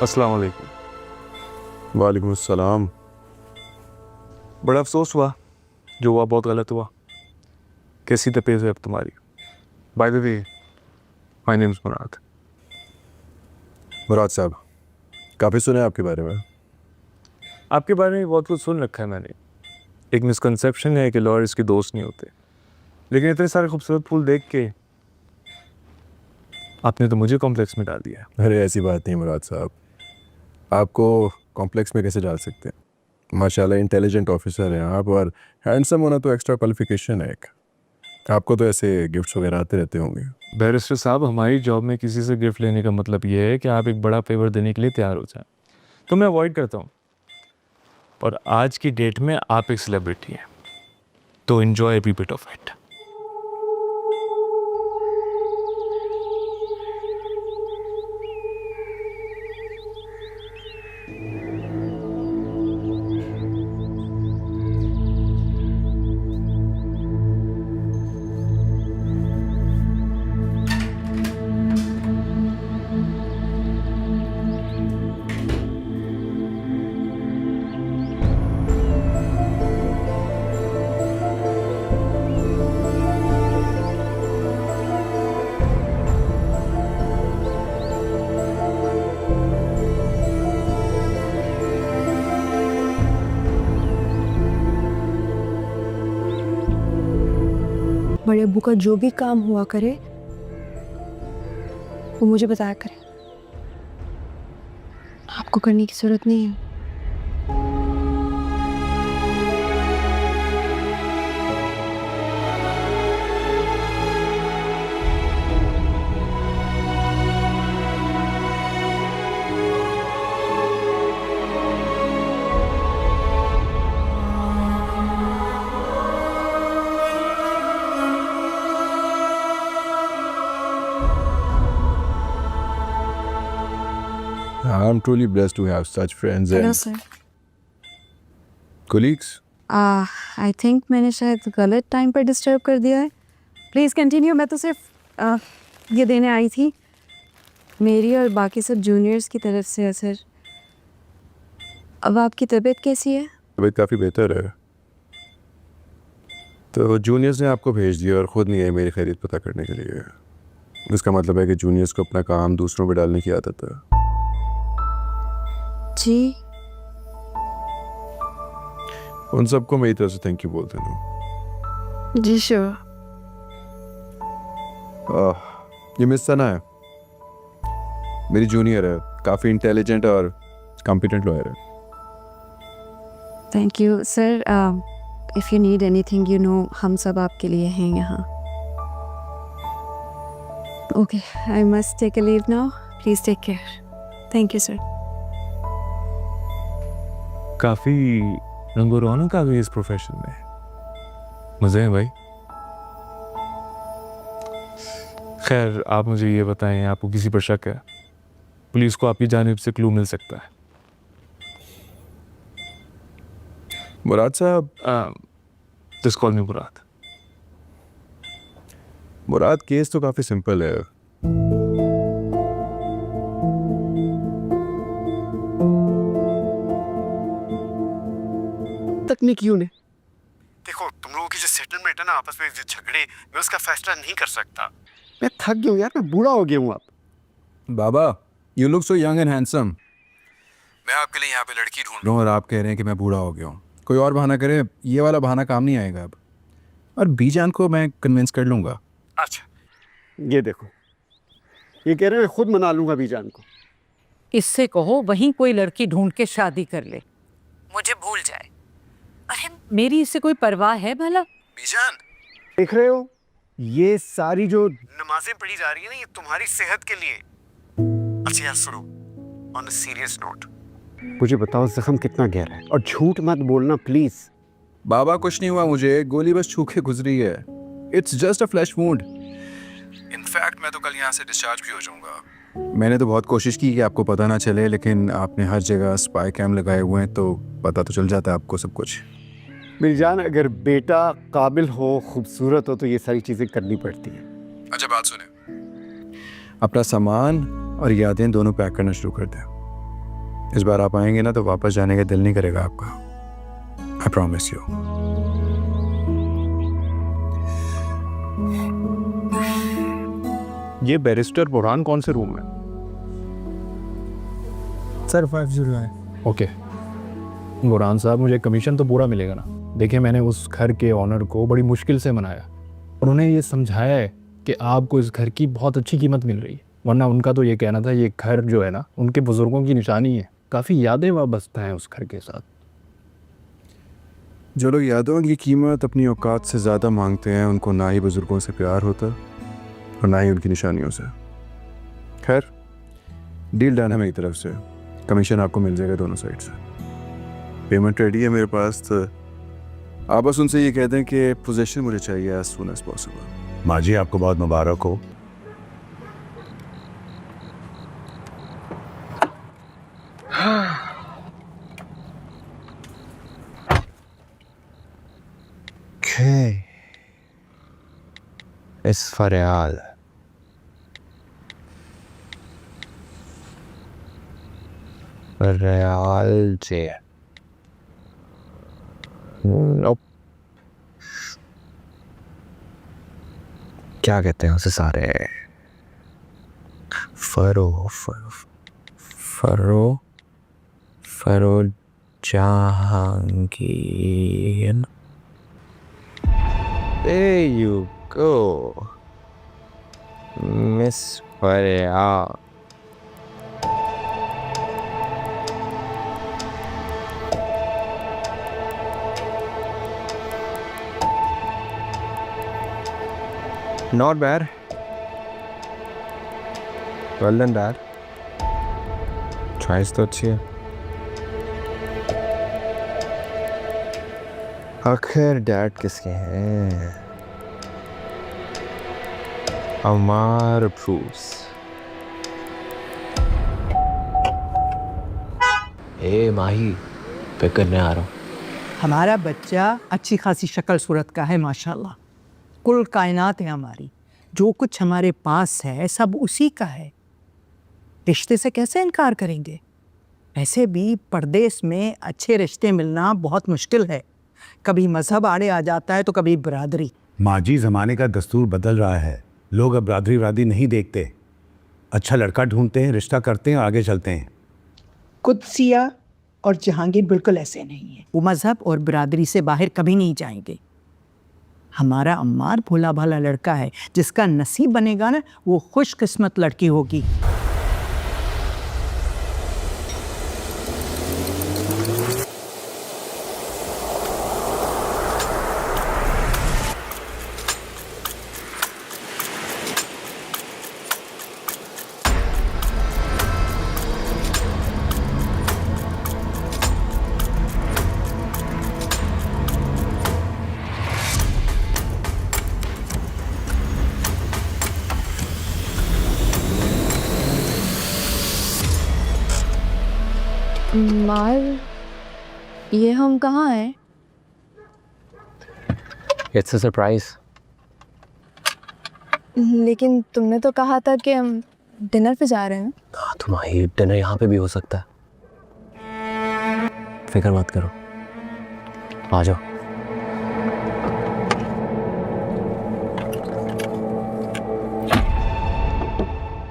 अस्सलाम वालेकुम। वालेकुम अस्सलाम। बड़ा अफसोस हुआ, जो हुआ बहुत गलत हुआ। कैसी तबीयत है अब तुम्हारी? By the way, my name is Murad. Murad साहब, काफ़ी सुना है आपके बारे में। आपके बारे में बहुत कुछ सुन रखा है मैंने। एक मिसकंसेप्शन है कि लॉयर्स के दोस्त नहीं होते, लेकिन इतने सारे खूबसूरत फूल देख के आपने तो मुझे कॉम्प्लेक्स में डाल दिया। अरे ऐसी बात नहीं मुराद साहब, आपको कॉम्प्लेक्स में कैसे डाल सकते हैं। माशाल्लाह इंटेलिजेंट ऑफिसर हैं आप, और हैंडसम होना तो एक्स्ट्रा क्वालिफिकेशन है एक। आपको तो ऐसे गिफ्ट्स वगैरह आते रहते होंगे। बैरिस्टर साहब, हमारी जॉब में किसी से गिफ्ट लेने का मतलब ये है कि आप एक बड़ा फेवर देने के लिए तैयार हो जाएं, तो मैं अवॉइड करता हूँ। और आज की डेट में आप एक सेलिब्रिटी हैं, तो enjoy every bit of it. बड़े अब्बू का जो भी काम हुआ करे वो मुझे बताया करे, आपको करने की जरूरत नहीं है। I'm truly blessed to have such friends hello and sir. colleagues. I think मैंने शायद गलत टाइम पर डिस्टर्ब कर दिया है। Please continue. मैं तो सिर्फ ये देने आई थी, मेरी और बाकी सब जूनियर्स की तरफ से है सर। अब आपकी तबीयत कैसी है? तबीयत काफ़ी बेहतर है, तो जूनियर्स ने आपको भेज दिया और ख़ुद नहीं आए मेरी खैरियत पता करने के लिए। इसका मतलब है कि जूनियर्स को अपना काम दूसरों पे डालने की आदत है। जी उन सबको मेरी तरफ से थैंक यू बोल देना। जी श्योर। ये मिस सना है, मेरी जूनियर है, काफ़ी इंटेलिजेंट और कॉम्पिटेंट लॉयर है। Thank you sir. If you need anything you know हम सब आपके लिए हैं यहाँ। Okay, I must take a leave now. Please take care. Thank you sir. काफी रंगो रौनक आ गई इस प्रोफेशन में। मजे हैं भाई। खैर, आप मुझे ये बताएं, आपको किसी पर शक है? पुलिस को आपकी जानिब से क्लू मिल सकता है। मुराद साहब, this call me Murad. Murad case तो काफ़ी सिंपल है। तकनीक क्यों ने? देखो, तुम लोगों की जो सेटलमेंट है ना आपस में, जो झगड़े, मैं उसका फैसला नहीं कर सकता। मैं थक गया हूँ यार, मैं बूढ़ा हो गया हूँ अब। बाबा, you look so young and handsome. मैं आपके लिए यहाँ पे लड़की ढूंढ रहा हूँ और आप कह रहे हैं कि मैं बूढ़ा हो गया हूँ। कोई और बहाना करे, ये वाला बहाना काम नहीं आएगा अब। और बीजान को मैं कन्विंस कर लूँगा। अच्छा, ये देखो, ये कह रहे हैं खुद मना लूंगा बीजान को। इससे कहो वहीं कोई लड़की ढूंढ के शादी कर ले, मुझे भूल जाए। अरे मेरी इससे कोई परवाह है भला? बीजान, देख रहे हो, ये सारी जो नमाजें पढ़ी जा रही है ना, ये तुम्हारी सेहत के लिए। अच्छा यार सुनो, ऑन अ सीरियस नोट, मुझे बताओ जख्म कितना गहरा है, और झूठ मत बोलना प्लीज। बाबा कुछ नहीं हुआ मुझे, गोली बस छू के गुजरी है। It's just a flash wound. In fact मैं तो कल यहाँ से डिस्चार्ज भी हो जाऊंगा। मैंने तो बहुत कोशिश की कि आपको पता ना चले, लेकिन आपने हर जगह स्पाई कैम लगाए हुए हैं, तो पता तो चल जाता है आपको सब कुछ। मेरी जान, अगर बेटा काबिल हो, खूबसूरत हो, तो ये सारी चीजें करनी पड़ती हैं। अच्छा बात सुने, अपना सामान और यादें दोनों पैक करना शुरू कर दें। इस बार आप आएंगे ना तो वापस जाने का दिल नहीं करेगा आपका, आई प्रॉमिस यू। ये बैरिस्टर बुरहान कौन से रूम में? सर 501 है। ओके बुरहान साहब, मुझे कमीशन तो पूरा मिलेगा ना? देखिए, मैंने उस घर के ऑनर को बड़ी मुश्किल से मनाया और उन्हें ये समझाया है कि आपको इस घर की बहुत अच्छी कीमत मिल रही है, वरना उनका तो ये कहना था ये घर जो है ना उनके बुज़ुर्गों की निशानी है, काफ़ी यादें वाबस्ता हैं उस घर के साथ। जो लोग यादों की कीमत अपनी औकात से ज़्यादा मांगते हैं उनको ना ही बुज़ुर्गों से प्यार होता और ना ही उनकी निशानियों से। खैर, डील डन है मेरी तरफ से, कमीशन आपको मिल जाएगा दोनों साइड से। पेमेंट रेडी है मेरे पास, तो आप बस उनसे ये कह दें कि पोजीशन मुझे चाहिए एज सून एज पॉसिबल। माँ जी, आपको बहुत मुबारक हो। Esfarreal. Realce. Nope. क्या कहते हैं उसे सारे? Furrow Jahangir. There you go, Miss Faria. Not bad. Well done, Dad. Choice तो अच्छी है. आखिर डैड किसके हैं? अमार ब्रूस। माही, पिक करने आ रहा हूँ। हमारा बच्चा अच्छी खासी शक्ल सूरत का है माशाल्लाह, कुल कायनात है हमारी, जो कुछ हमारे पास है सब उसी का है, रिश्ते से कैसे इनकार करेंगे? ऐसे भी परदेश में अच्छे रिश्ते मिलना बहुत मुश्किल है, कभी मजहब आड़े आ जाता है तो कभी बरादरी। माँ जी, ज़माने का दस्तूर बदल रहा है, लोग अब बरादरी वादी नहीं देखते, अच्छा लड़का ढूंढते हैं, रिश्ता करते हैं, आगे चलते हैं। कुदसिया और जहांगीर बिल्कुल ऐसे नहीं है, वो मजहब और बरादरी से बाहर कभी नहीं जाएंगे। हमारा अम्मार भोला भाला लड़का है, जिसका नसीब बनेगा ना वो खुशकिस्मत लड़की होगी। मार, ये हम कहाँ हैं? It's a surprise. लेकिन तुमने तो कहा था कि हम डिनर पे जा रहे हैं। हाँ, तुम्हारी डिनर यहाँ पे भी हो सकता है, फिक्र मत करो, आ जाओ।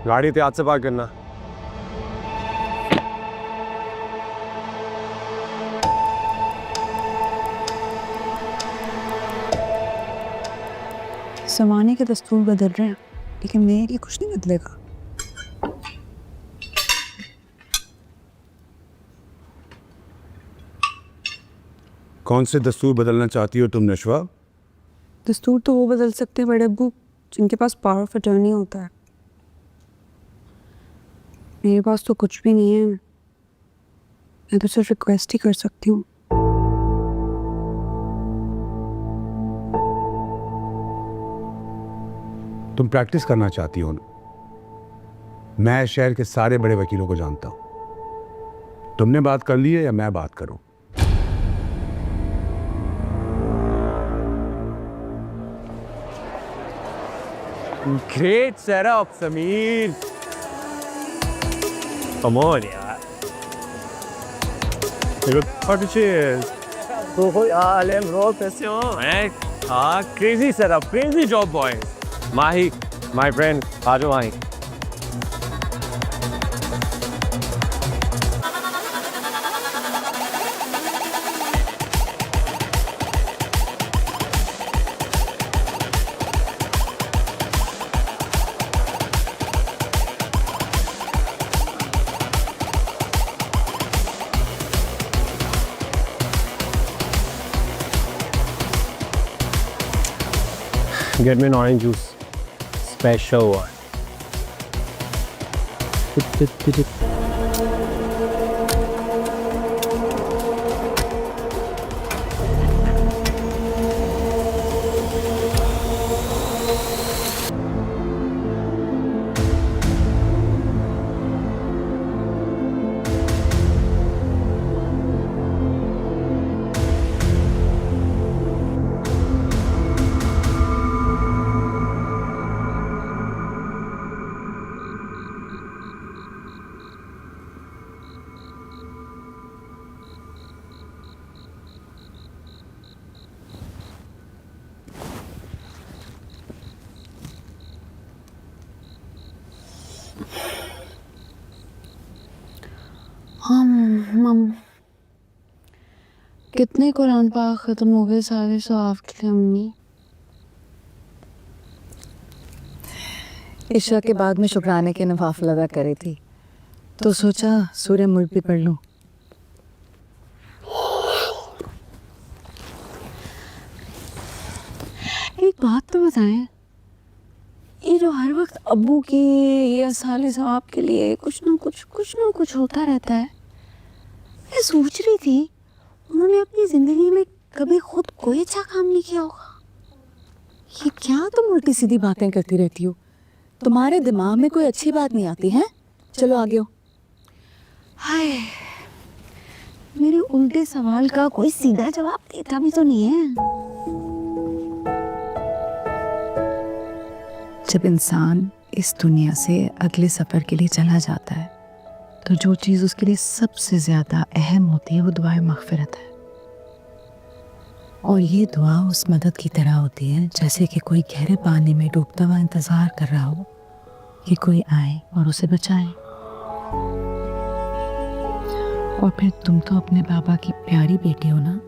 गाड़ी एहतियात से पार्क करना। ज़माने के दस्तूर बदल रहे हैं, लेकिन मेरे लिए कुछ नहीं बदलेगा। कौन से दस्तूर बदलना चाहती हो तुम नशवा? दस्तूर तो वो बदल सकते हैं बड़े अब्बू जिनके पास पावर ऑफ अटर्नी होता है। मेरे पास तो कुछ भी नहीं है, मैं तो सिर्फ रिक्वेस्ट ही कर सकती हूँ। तुम प्रैक्टिस करना चाहती हो ना? मैं शहर के सारे बड़े वकीलों को जानता हूं, तुमने बात कर ली है या मैं बात करूं? Great setup Sameer, come on यार। कैसे हो? हाँ, क्रेजी सर, अब crazy job boy. Mahi my friend आ जाओ Mahi Get me an orange juice. Special one. मम कितने कुरान पाक ख़त्म हो गए सारे सवाब के लिए अम्मी? इशा के बाद में शुक्राने के नवाफिल अदा करे थी तो सोचा सूर्य मुल्क भी पढ़ लूँ। एक बात तो बताएं, ये जो हर वक्त अब्बू की या साले साहब के लिए कुछ ना कुछ होता रहता है, मैं सोच रही थी उन्होंने अपनी ज़िंदगी में कभी खुद कोई अच्छा काम नहीं किया होगा। ये क्या तुम उल्टी सीधी बातें करती रहती हो? तुम्हारे दिमाग में कोई अच्छी बात नहीं आती है? चलो आगे हो। हाय, मेरे उल्टे सवाल का कोई सीधा जवाब देता भी तो नहीं है। जब इंसान इस दुनिया से अगले सफ़र के लिए चला जाता है तो जो चीज़ उसके लिए सबसे ज़्यादा अहम होती है वो दुआए मग़फ़िरत है। और ये दुआ उस मदद की तरह होती है जैसे कि कोई गहरे पानी में डूबता हुआ इंतज़ार कर रहा हो कि कोई आए और उसे बचाए। और फिर तुम तो अपने बाबा की प्यारी बेटी हो ना।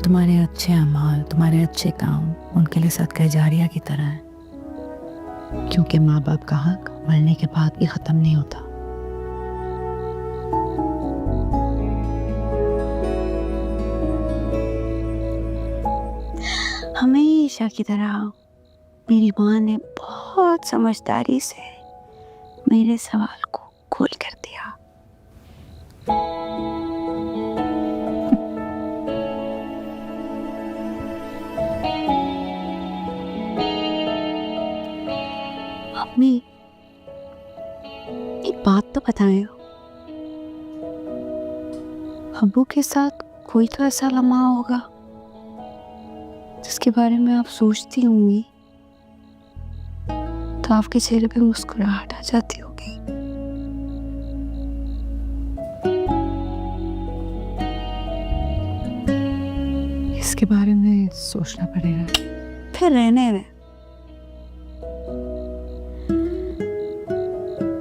तुम्हारे अच्छे अमाल, तुम्हारे अच्छे काम उनके लिए सदका जारिया की तरह है, क्योंकि माँ बाप का हक मरने के बाद भी ख़त्म नहीं होता। हमेशा की तरह मेरी माँ ने बहुत समझदारी से मेरे सवाल को खोल कर दिया। मम्मी, एक बात तो बताएं, अब्बू के साथ कोई तो ऐसा लम्हा होगा जिसके बारे में आप सोचती होंगी तो आपके चेहरे पे मुस्कुराहट आ जाती होगी। इसके बारे में सोचना पड़ेगा। फिर रहने में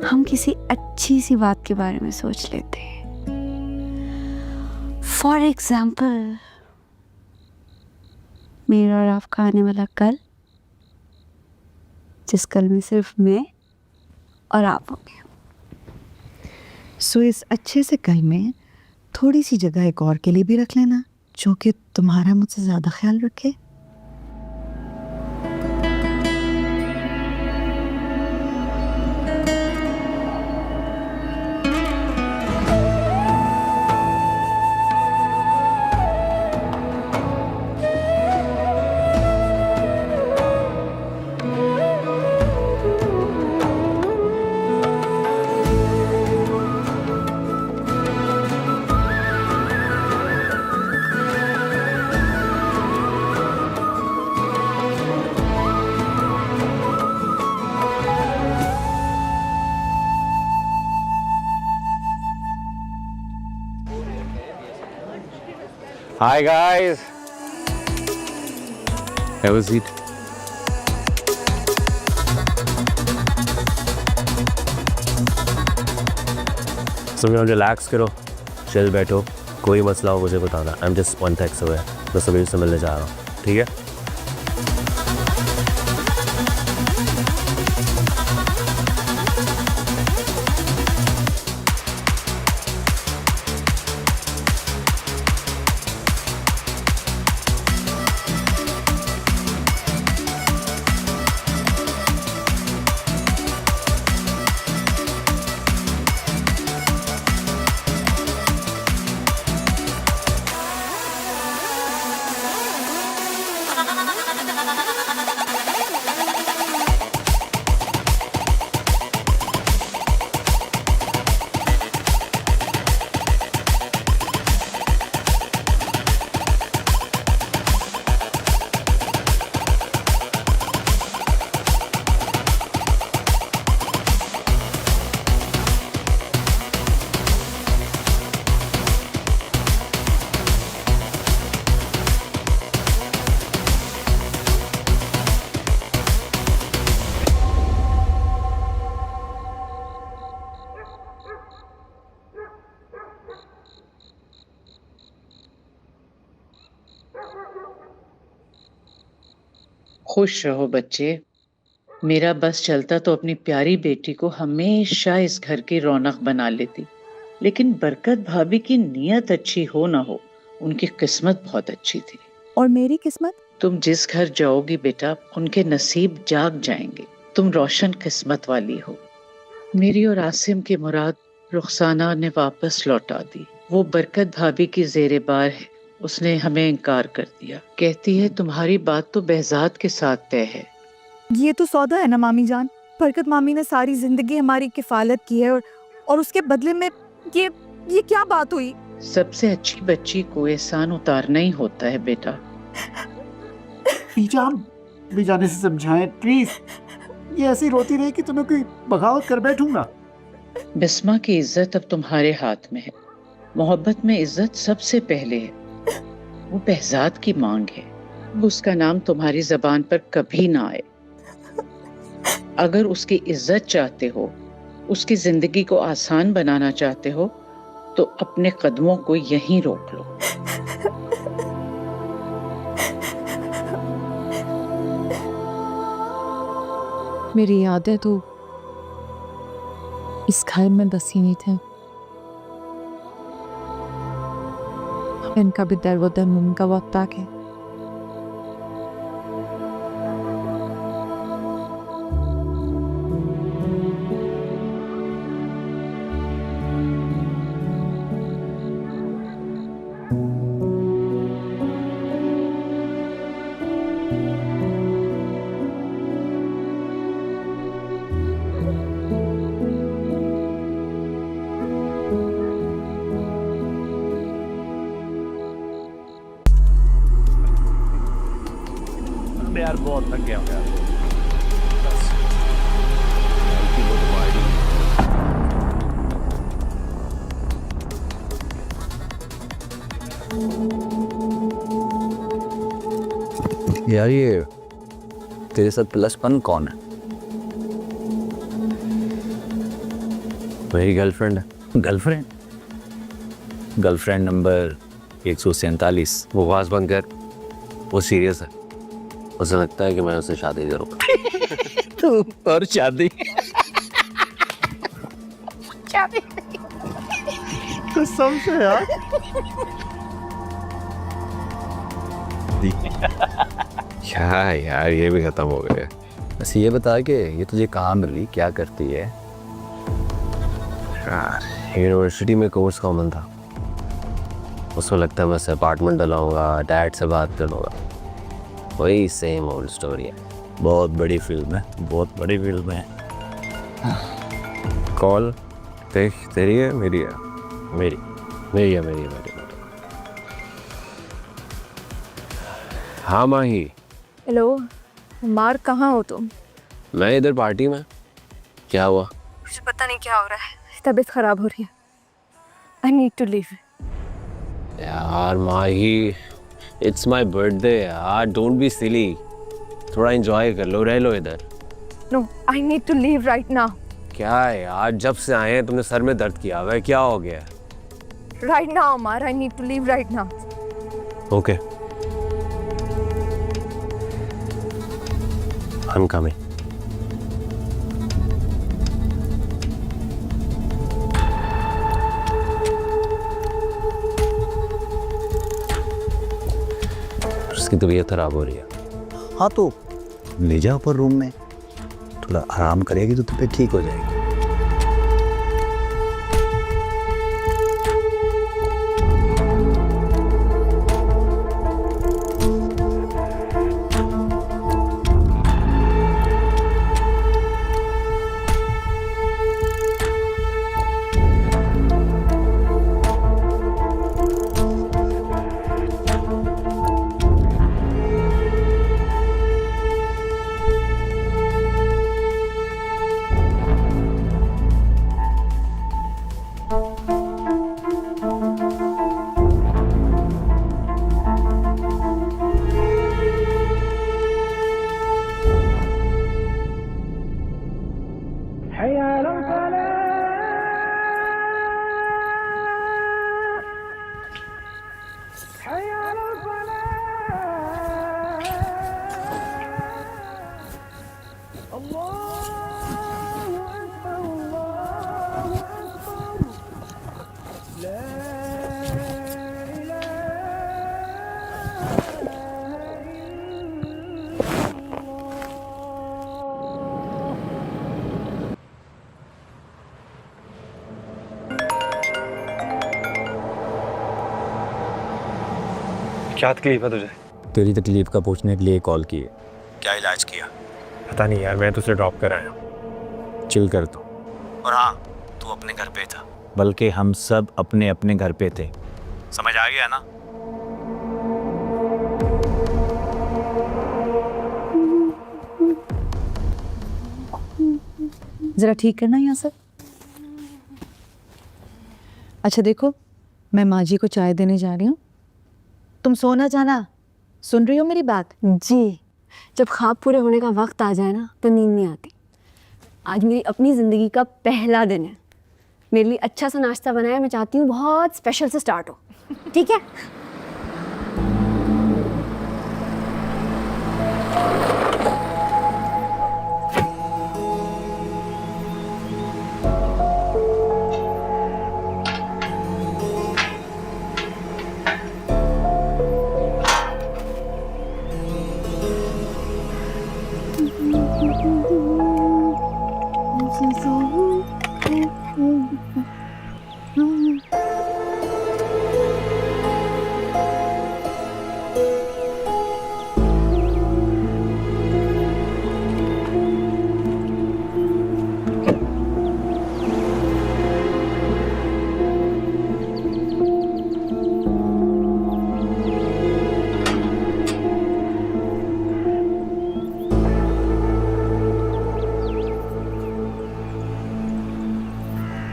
हम किसी अच्छी सी बात के बारे में सोच लेते हैं। फॉर एग्जाम्पल, मेरा और आपका आने वाला कल, जिस कल में सिर्फ मैं और आप होंगे। सो इस अच्छे से कल में थोड़ी सी जगह एक और के लिए भी रख लेना जो कि तुम्हारा मुझसे ज़्यादा ख्याल रखे। Hi guys. Have a seat. तुम लोग रिलैक्स करो, चिल बैठो, कोई मसला हो मुझे बताना। I am just 1 text away, मैं सभी से मिलने जा रहा हूँ, ठीक है? खुश रहो बच्चे। मेरा बस चलता तो अपनी प्यारी बेटी को हमेशा इस घर की रौनक बना लेती, लेकिन बरकत भाभी की नीयत अच्छी हो ना हो, उनकी किस्मत बहुत अच्छी थी। और मेरी किस्मत? तुम जिस घर जाओगी बेटा, उनके नसीब जाग जाएंगे। तुम रोशन किस्मत वाली हो। मेरी और आसिम की मुराद रुखसाना ने वापस लौटा दी। वो बरकत भाभी की जेरे बार है, उसने हमें इनकार कर दिया। कहती है तुम्हारी बात तो behzad के साथ तय है। ये तो सौदा है ना मामी जान। बरकत मामी ने सारी जिंदगी हमारी किफालत की है और उसके बदले में ये क्या बात हुई? सबसे अच्छी बच्ची को एहसान उतारना ही होता है बेटा। बीजाने से समझाएं प्लीज। ये ऐसी रोती रही कि तुम्हें कोई बगावत कर बैठूंगा। बिस्मा की इज्जत अब तुम्हारे हाथ में है। मोहब्बत में इज्जत सबसे पहले है। वो behzad की मांग है, उसका नाम तुम्हारी जबान पर कभी ना आए। अगर उसकी इज्जत चाहते हो, उसकी जिंदगी को आसान बनाना चाहते हो, तो अपने कदमों को यहीं रोक लो। मेरी यादें तो इस घर में बसी नहीं थे। इनका भी दर उनका वक्त आ गया। यार बहुत थक गया यार। यार ये तेरे साथ +1 कौन है? मेरी गर्लफ्रेंड है। गर्लफ्रेंड? Girlfriend number 147। वो आवाज बंद कर, वो सीरियस है। उसे लगता है कि मैं उससे शादी करूँगा। तो और शादी? कसम से यार। क्या यार, ये भी खत्म हो गया। बस ये बता के ये तुझे कहाँ मिल रही, क्या करती है? यार यूनिवर्सिटी में कोर्स कॉमन था, उसमें लगता है मैं से अपार्टमेंट डलाऊंगा, डैड से बात करूँगा, वही सेम ओल्ड स्टोरी है। बहुत बड़ी फिल्म है, बहुत बड़ी फिल्म है। कॉल देख, तेरी है मेरी है? मेरी मेरी है, मेरी है, मेरी है। हाँ माही। हेलो मार, कहाँ हो तुम? मैं इधर पार्टी में। क्या हुआ? मुझे पता नहीं क्या हो रहा है, तबीयत खराब हो रही है। I need to leave. यार माही, इट्स माय बर्थडे यार, डोंट बी सिली, थोड़ा एंजॉय कर लो, रह लो इधर। No, I need to leave right now. क्या है यार, जब से आए हैं तुमने सर में दर्द किया हुआ है, क्या हो गया? Right now, Amar. I need to leave right now. Okay, I am coming. उसकी तबीयत खराब हो रही है। हाँ तो ले जाओ पर रूम में, थोड़ा आराम करेगी तो तबीयत ठीक हो जाएगी। क्या तकलीफ है तुझे? तेरी तकलीफ का पूछने के लिए कॉल की है। क्या इलाज किया? पता नहीं यार, मैं तुझे ड्रॉप कर आया हूँ। चिल कर तू। और हाँ, तू अपने घर पे था। बल्कि हम सब अपने अपने घर पे थे। समझ आ गया ना? जरा ठीक करना यहाँ से। अच्छा देखो, मैं माँ जी को चाय देने जा रही हूँ, तुम सोना जाना। सुन रही हो मेरी बात? जी, जब ख्वाब पूरे होने का वक्त आ जाए ना तो नींद नहीं आती। आज मेरी अपनी ज़िंदगी का पहला दिन है। मेरे लिए अच्छा सा नाश्ता बनाया, मैं चाहती हूँ बहुत स्पेशल से स्टार्ट हो। ठीक है?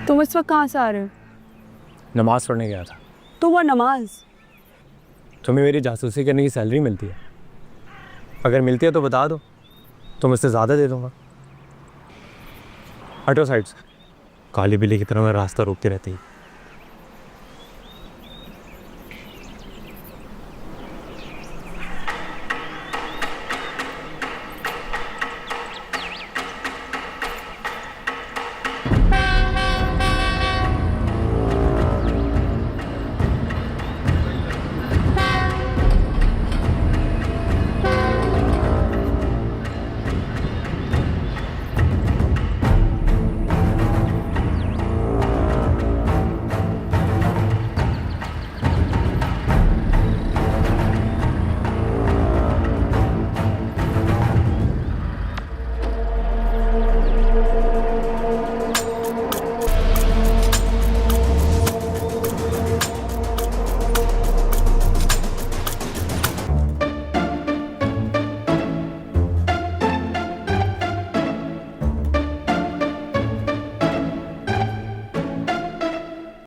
तुम इस वक्त कहाँ से आ रहे हो? नमाज पढ़ने गया था। तो वो नमाज। तुम्हें मेरी जासूसी करने की सैलरी मिलती है? अगर मिलती है तो बता दो, तो मुझसे ज़्यादा दे दूँगा। हटो साइड से, काली बिल्ली की तरह मैं रास्ता रोकती रहती है।